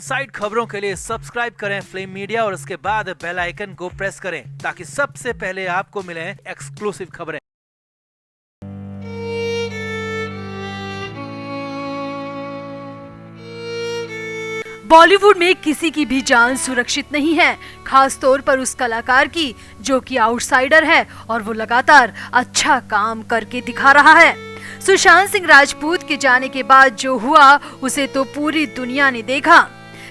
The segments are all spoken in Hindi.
साइड खबरों के लिए सब्सक्राइब करें फ्लेम मीडिया और उसके बाद बेल आइकन को प्रेस करें ताकि सबसे पहले आपको मिले एक्सक्लूसिव खबरें। बॉलीवुड में किसी की भी जान सुरक्षित नहीं है, खास तौर पर उस कलाकार की जो कि आउटसाइडर है और वो लगातार अच्छा काम करके दिखा रहा है। सुशांत सिंह राजपूत के जाने के बाद जो हुआ उसे तो पूरी दुनिया ने देखा।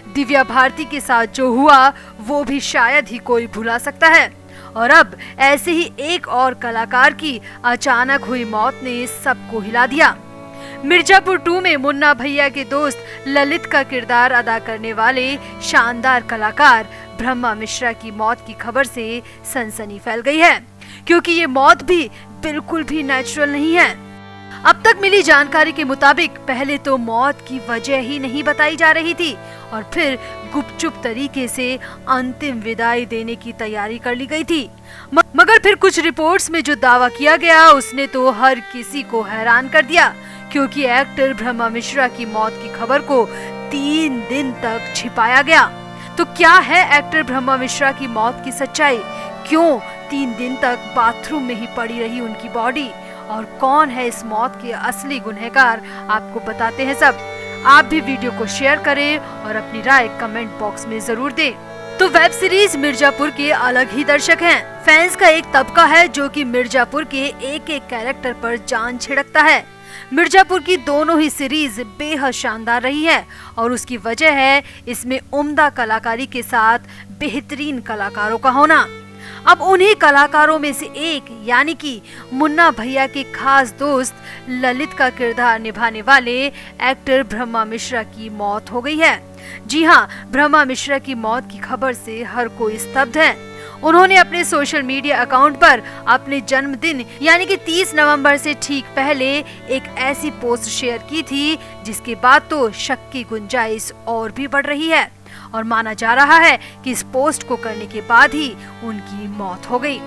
दिव्या भारती के साथ जो हुआ वो भी शायद ही कोई भुला सकता है। और अब ऐसे ही एक और कलाकार की अचानक हुई मौत ने सबको हिला दिया। मिर्जापुर 2 में मुन्ना भैया के दोस्त ललित का किरदार अदा करने वाले शानदार कलाकार ब्रह्मा मिश्रा की मौत की खबर से सनसनी फैल गई है, क्योंकि ये मौत भी बिल्कुल भी नेचुरल नहीं है। अब तक मिली जानकारी के मुताबिक पहले तो मौत की वजह ही नहीं बताई जा रही थी और फिर गुपचुप तरीके से अंतिम विदाई देने की तैयारी कर ली गई थी। मगर फिर कुछ रिपोर्ट्स में जो दावा किया गया उसने तो हर किसी को हैरान कर दिया, क्योंकि एक्टर ब्रह्मा मिश्रा की मौत की खबर को 3 दिन तक छिपाया गया। तो क्या है एक्टर ब्रह्मा मिश्रा की मौत की सच्चाई? क्यों 3 दिन तक बाथरूम में ही पड़ी रही उनकी बॉडी? और कौन है इस मौत के असली गुनहगार? आपको बताते हैं सब। आप भी वीडियो को शेयर करें और अपनी राय कमेंट बॉक्स में जरूर दें। तो वेब सीरीज मिर्जापुर के अलग ही दर्शक हैं। फैंस का एक तबका है जो कि मिर्जापुर के एक एक कैरेक्टर पर जान छिड़कता है। मिर्जापुर की दोनों ही सीरीज बेहद शानदार रही है और उसकी वजह है इसमें उम्दा कलाकारी के साथ बेहतरीन कलाकारों का होना। अब उन्हीं कलाकारों में से एक यानी कि मुन्ना भैया के खास दोस्त ललित का किरदार निभाने वाले एक्टर ब्रह्मा मिश्रा की मौत हो गई है। जी हाँ, ब्रह्मा मिश्रा की मौत की खबर से हर कोई स्तब्ध है। उन्होंने अपने सोशल मीडिया अकाउंट पर अपने जन्मदिन यानी कि 30 नवंबर से ठीक पहले एक ऐसी पोस्ट शेयर की थी जिसके बाद तो शक की गुंजाइश और भी बढ़ रही है और माना जा रहा है कि इस पोस्ट को करने के बाद ही उनकी मौत हो गई।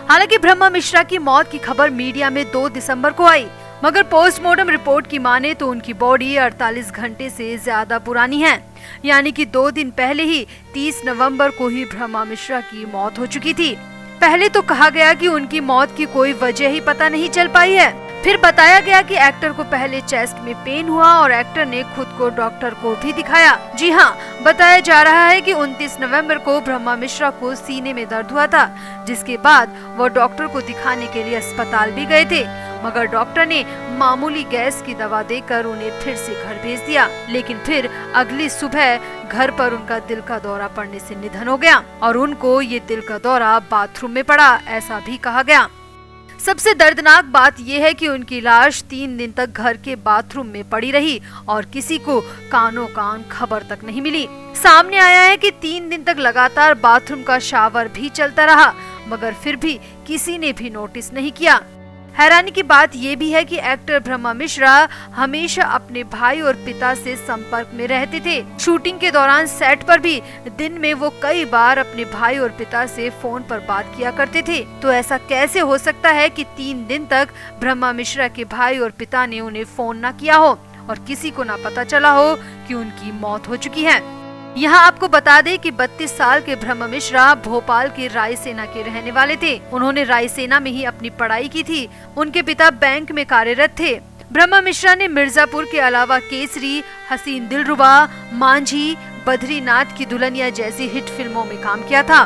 हालांकि ब्रह्मा मिश्रा की मौत की खबर मीडिया में 2 दिसंबर को आई, मगर पोस्टमार्टम रिपोर्ट की माने तो उनकी बॉडी 48 घंटे से ज्यादा पुरानी है, यानी कि 2 दिन पहले ही 30 नवंबर को ही ब्रह्मा मिश्रा की मौत हो चुकी थी। पहले तो कहा गया कि उनकी मौत की कोई वजह ही पता नहीं चल पाई है। फिर बताया गया कि एक्टर को पहले चेस्ट में पेन हुआ और एक्टर ने खुद को डॉक्टर को भी दिखाया। जी हाँ, बताया जा रहा है कि 29 नवंबर को ब्रह्मा मिश्रा को सीने में दर्द हुआ था, जिसके बाद वो डॉक्टर को दिखाने के लिए अस्पताल भी गए थे, मगर डॉक्टर ने मामूली गैस की दवा देकर उन्हें फिर से घर भेज दिया। लेकिन फिर अगली सुबह घर पर उनका दिल का दौरा पड़ने से निधन हो गया और उनको ये दिल का दौरा बाथरूम में पड़ा, ऐसा भी कहा गया। सबसे दर्दनाक बात यह है कि उनकी लाश 3 दिन तक घर के बाथरूम में पड़ी रही और किसी को कानों कान खबर तक नहीं मिली। सामने आया है कि 3 दिन तक लगातार बाथरूम का शावर भी चलता रहा, मगर फिर भी किसी ने भी नोटिस नहीं किया। हैरानी की बात ये भी है कि एक्टर ब्रह्मा मिश्रा हमेशा अपने भाई और पिता से संपर्क में रहते थे। शूटिंग के दौरान सेट पर भी दिन में वो कई बार अपने भाई और पिता से फोन पर बात किया करते थे। तो ऐसा कैसे हो सकता है कि 3 दिन तक ब्रह्मा मिश्रा के भाई और पिता ने उन्हें फोन न किया हो और किसी को न पता चला हो कि उनकी मौत हो चुकी है। यहाँ आपको बता दें कि 32 साल के ब्रह्मा मिश्रा भोपाल के रायसेना के रहने वाले थे। उन्होंने रायसेना में ही अपनी पढ़ाई की थी। उनके पिता बैंक में कार्यरत थे। ब्रह्मा मिश्रा ने मिर्जापुर के अलावा केसरी, हसीन दिलरुबा, मांझी, बद्रीनाथ की दुल्हनिया जैसी हिट फिल्मों में काम किया था।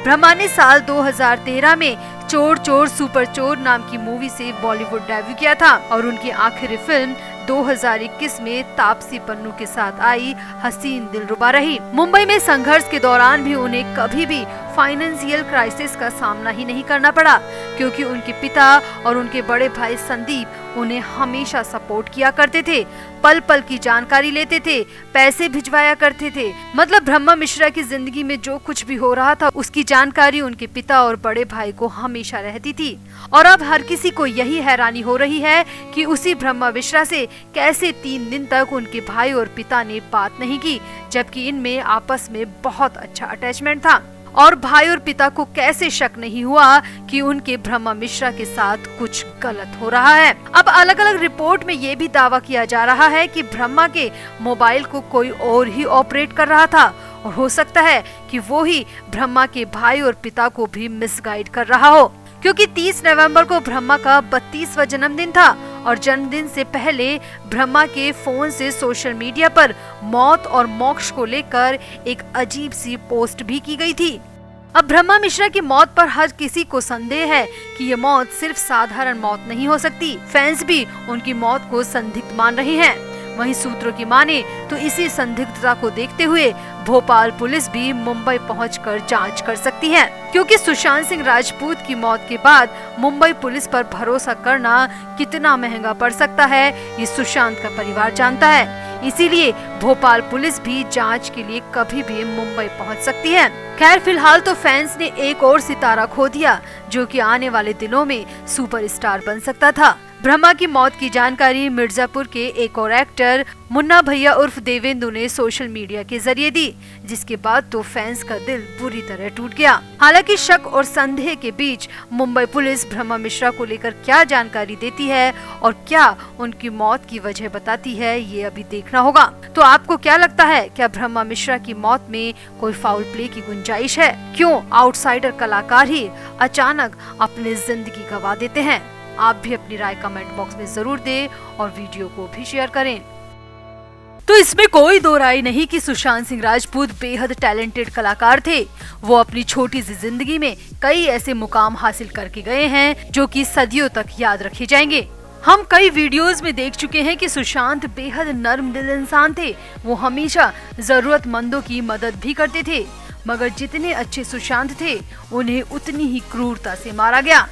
ब्रह्मा ने साल 2013 में चोर चोर सुपर चोर नाम की मूवी से बॉलीवुड डेब्यू किया था और उनकी आखिरी फिल्म 2021 में तापसी पन्नू के साथ आई हसीन दिलरुबा रही। मुंबई में संघर्ष के दौरान भी उन्हें कभी भी फाइनेंशियल क्राइसिस का सामना ही नहीं करना पड़ा, क्योंकि उनके पिता और उनके बड़े भाई संदीप उन्हें हमेशा सपोर्ट किया करते थे, पल पल की जानकारी लेते थे, पैसे भिजवाया करते थे। मतलब ब्रह्मा मिश्रा की जिंदगी में जो कुछ भी हो रहा था उसकी जानकारी उनके पिता और बड़े भाई को हमेशा रहती थी। और अब हर किसी को यही हैरानी हो रही है कि उसी ब्रह्मा मिश्रा से कैसे 3 दिन तक उनके भाई और पिता ने बात नहीं की, जबकि इनमें आपस में बहुत अच्छा अटैचमेंट था। और भाई और पिता को कैसे शक नहीं हुआ कि उनके ब्रह्मा मिश्रा के साथ कुछ गलत हो रहा है। अब अलग अलग रिपोर्ट में ये भी दावा किया जा रहा है कि ब्रह्मा के मोबाइल को कोई और ही ऑपरेट कर रहा था और हो सकता है कि वो ही ब्रह्मा के भाई और पिता को भी मिसगाइड कर रहा हो, क्योंकि 30 नवंबर को ब्रह्मा का 32वां जन्मदिन था और जन्मदिन से पहले ब्रह्मा के फोन से सोशल मीडिया पर मौत और मोक्ष को लेकर एक अजीब सी पोस्ट भी की गई थी। अब ब्रह्मा मिश्रा की मौत पर हर किसी को संदेह है कि ये मौत सिर्फ साधारण मौत नहीं हो सकती। फैंस भी उनकी मौत को संदिग्ध मान रहे हैं। वहीं सूत्रों की माने तो इसी संदिग्धता को देखते हुए भोपाल पुलिस भी मुंबई पहुंचकर जांच कर सकती है, क्योंकि सुशांत सिंह राजपूत की मौत के बाद मुंबई पुलिस पर भरोसा करना कितना महंगा पड़ सकता है ये सुशांत का परिवार जानता है। इसीलिए भोपाल पुलिस भी जांच के लिए कभी भी मुंबई पहुंच सकती है। खैर फिलहाल तो फैंस ने एक और सितारा खो दिया जो कि आने वाले दिनों में सुपरस्टार बन सकता था। ब्रह्मा की मौत की जानकारी मिर्जापुर के एक और एक्टर मुन्ना भैया उर्फ देवेंदु ने सोशल मीडिया के जरिए दी, जिसके बाद तो फैंस का दिल बुरी तरह टूट गया। हालांकि शक और संदेह के बीच मुंबई पुलिस ब्रह्मा मिश्रा को लेकर क्या जानकारी देती है और क्या उनकी मौत की वजह बताती है, ये अभी देखना होगा। तो आपको क्या लगता है, क्या ब्रह्मा मिश्रा की मौत में कोई फाउल प्ले की गुंजाइश है? क्यों आउटसाइडर कलाकार ही अचानक अपनी जिंदगी गंवा देते हैं? आप भी अपनी राय कमेंट बॉक्स में जरूर दें और वीडियो को भी शेयर करें। तो इसमें कोई दो राय नहीं कि सुशांत सिंह राजपूत बेहद टैलेंटेड कलाकार थे। वो अपनी छोटी सी जिंदगी में कई ऐसे मुकाम हासिल करके गए हैं जो कि सदियों तक याद रखे जाएंगे। हम कई वीडियोस में देख चुके हैं कि सुशांत बेहद नर्म दिल इंसान थे। वो हमेशा जरूरतमंदों की मदद भी करते थे, मगर जितने अच्छे सुशांत थे उन्हें उतनी ही क्रूरता से मारा गया।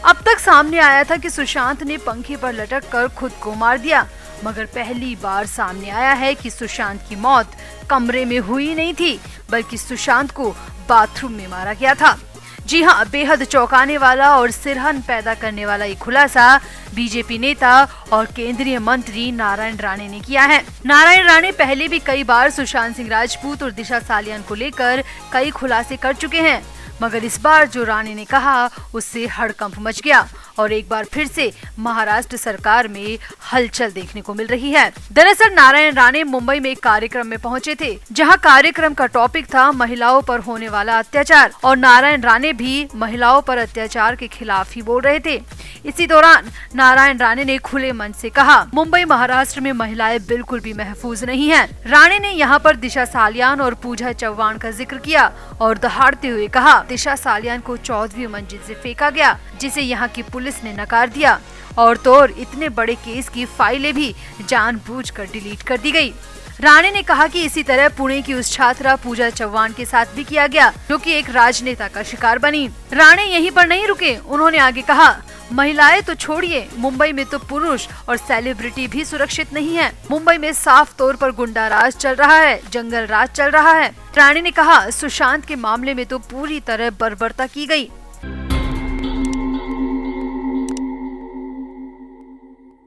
अब तक सामने आया था कि सुशांत ने पंखे पर लटक कर खुद को मार दिया, मगर पहली बार सामने आया है कि सुशांत की मौत कमरे में हुई नहीं थी, बल्कि सुशांत को बाथरूम में मारा गया था। जी हाँ, बेहद चौंकाने वाला और सिरहन पैदा करने वाला ये खुलासा बीजेपी नेता और केंद्रीय मंत्री नारायण राणे ने किया है। नारायण राणे पहले भी कई बार सुशांत सिंह राजपूत और दिशा सालियान को लेकर कई खुलासे कर चुके हैं, मगर इस बार जो राणे ने कहा उससे हड़कंप मच गया और एक बार फिर से महाराष्ट्र सरकार में हलचल देखने को मिल रही है। दरअसल नारायण राणे मुंबई में एक कार्यक्रम में पहुंचे थे, जहां कार्यक्रम का टॉपिक था महिलाओं पर होने वाला अत्याचार, और नारायण राणे भी महिलाओं पर अत्याचार के खिलाफ ही बोल रहे थे। इसी दौरान नारायण राणे ने खुले मन से कहा, मुंबई महाराष्ट्र में महिलाएं बिल्कुल भी महफूज नहीं हैं। राणे ने यहाँ पर दिशा सालियान और पूजा चव्हाण का जिक्र किया और दहाड़ते हुए कहा, दिशा सालियान को 14वीं मंजिल से फेंका गया, जिसे यहाँ की पुलिस ने नकार दिया, और तो और इतने बड़े केस की फाइलें भी जानबूझकर डिलीट कर दी गई। राणे ने कहा कि इसी तरह पुणे की उस छात्रा पूजा चव्हाण के साथ भी किया गया, जो कि एक राजनेता का शिकार बनी। राणे यहीं पर नहीं रुके, उन्होंने आगे कहा, महिलाएं तो छोड़िए, मुंबई में तो पुरुष और सेलिब्रिटी भी सुरक्षित नहीं है। मुंबई में साफ तौर पर गुंडा राज चल रहा है, जंगल राज चल रहा है। राणे ने कहा, सुशांत के मामले में तो पूरी तरह बर्बरता की गई।